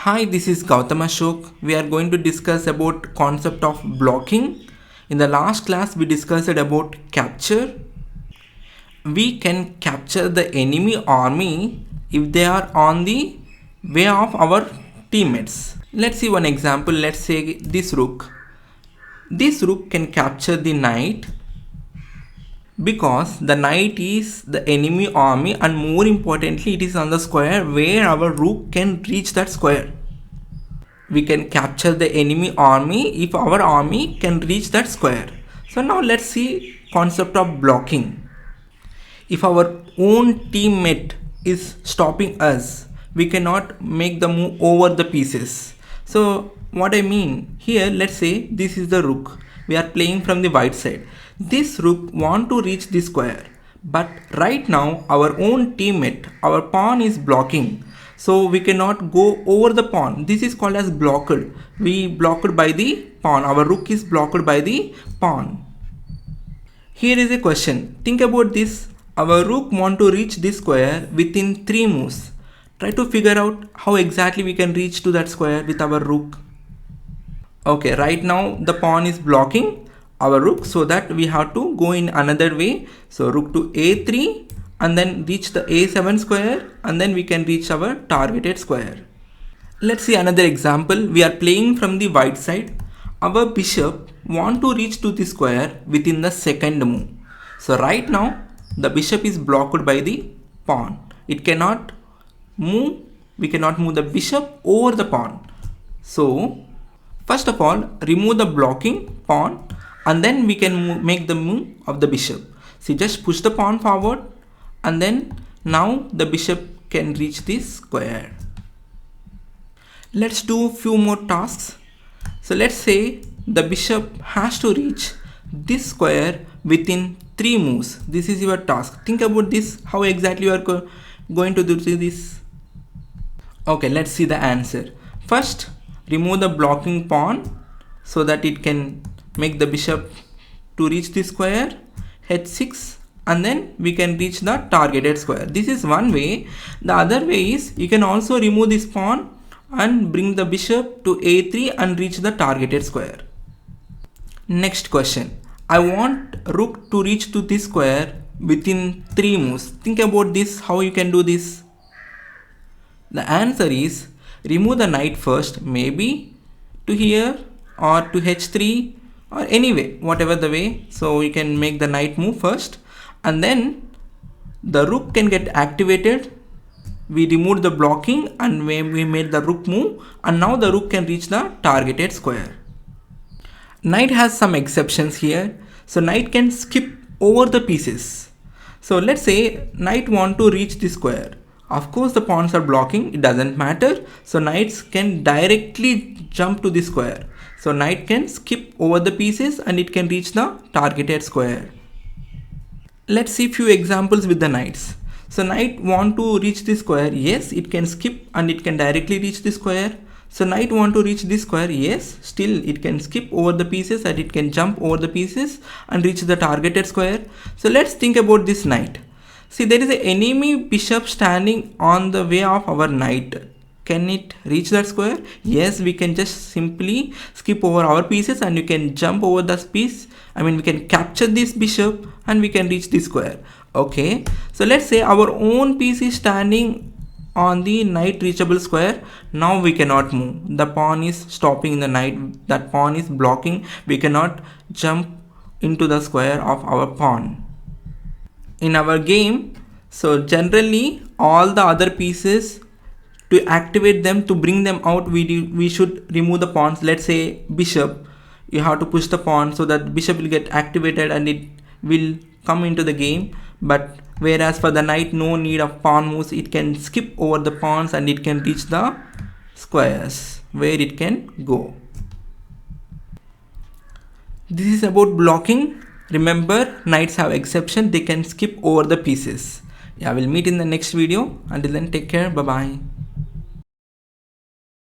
Hi, this is Gautam Ashok. We are going to discuss about concept of blocking. In the last class, we discussed about capture. We can capture the enemy army if they are on the way of our teammates. Let's see one example. Let's say this rook. This rook can capture the knight because the knight is the enemy army, and more importantly it is on the square where our rook can reach that square. We can capture the enemy army if our army can reach that square. So now let's see concept of blocking. If our own teammate is stopping us, we cannot make the move over the pieces. So what I mean here, let's say this is the rook. We are playing from the white side. This rook want to reach this square, but right now our own teammate, our pawn is blocking, so we cannot go over the pawn. This is called as blocked. We blocked by the pawn. Our rook is blocked by the pawn. Here is a question. Think about this. Our rook want to reach this square within 3 moves. Try to figure out how exactly we can reach to that square with our rook. Okay, right now the pawn is blocking our rook, so that we have to go in another way. So rook to a3 and then reach the a7 square, and then we can reach our targeted square. Let's see another example. We are playing from the white side. Our bishop want to reach to the square within the second move. So right now the bishop is blocked by the pawn. It cannot move. We cannot move the bishop over the pawn. So first of all, remove the blocking pawn, and then we can make the move of the bishop. See, just push the pawn forward, and then now the bishop can reach this square. Let's do a few more tasks. So let's say the bishop has to reach this square within 3 moves. This is your task. Think about this, how exactly you are going to do this. Okay, let's see the answer. First, remove the blocking pawn so that it can make the bishop to reach the square, h6, and then we can reach the targeted square. This is one way. The other way is you can also remove this pawn and bring the bishop to a3 and reach the targeted square. Next question. I want rook to reach to this square within 3 moves. Think about this, how you can do this. The answer is remove the knight first, maybe to here or to h3 or anyway, whatever the way. So you can make the knight move first, and then the rook can get activated. We removed the blocking and we made the rook move, and now the rook can reach the targeted square. Knight has some exceptions here. So knight can skip over the pieces. So let's say knight want to reach the square. Of course the pawns are blocking, it doesn't matter. So knights can directly jump to the square. So knight can skip over the pieces and it can reach the targeted square. Let's see few examples with the knights. So knight want to reach the square. Yes, it can skip and it can directly reach the square. So knight want to reach this square. Yes, still it can skip over the pieces and it can jump over the pieces and reach the targeted square. So let's think about this knight. See, there is an enemy bishop standing on the way of our knight. Can it reach that square? Yes, we can just simply skip over our pieces and you can jump over this piece. We can capture this bishop and we can reach this square. Okay, so let's say our own piece is standing on the knight reachable square. Now we cannot move. The pawn is stopping the knight. That pawn is blocking. We cannot jump into the square of our pawn. In our game, so generally all the other pieces, to activate them, to bring them out, we should remove the pawns. Let's say bishop, you have to push the pawn so that bishop will get activated and it will come into the game. But whereas for the knight, no need of pawn moves, it can skip over the pawns and it can reach the squares where it can go. This is about blocking. Remember, knights have exception, they can skip over the pieces. Yeah, we'll meet in the next video. Until then, take care. Bye bye.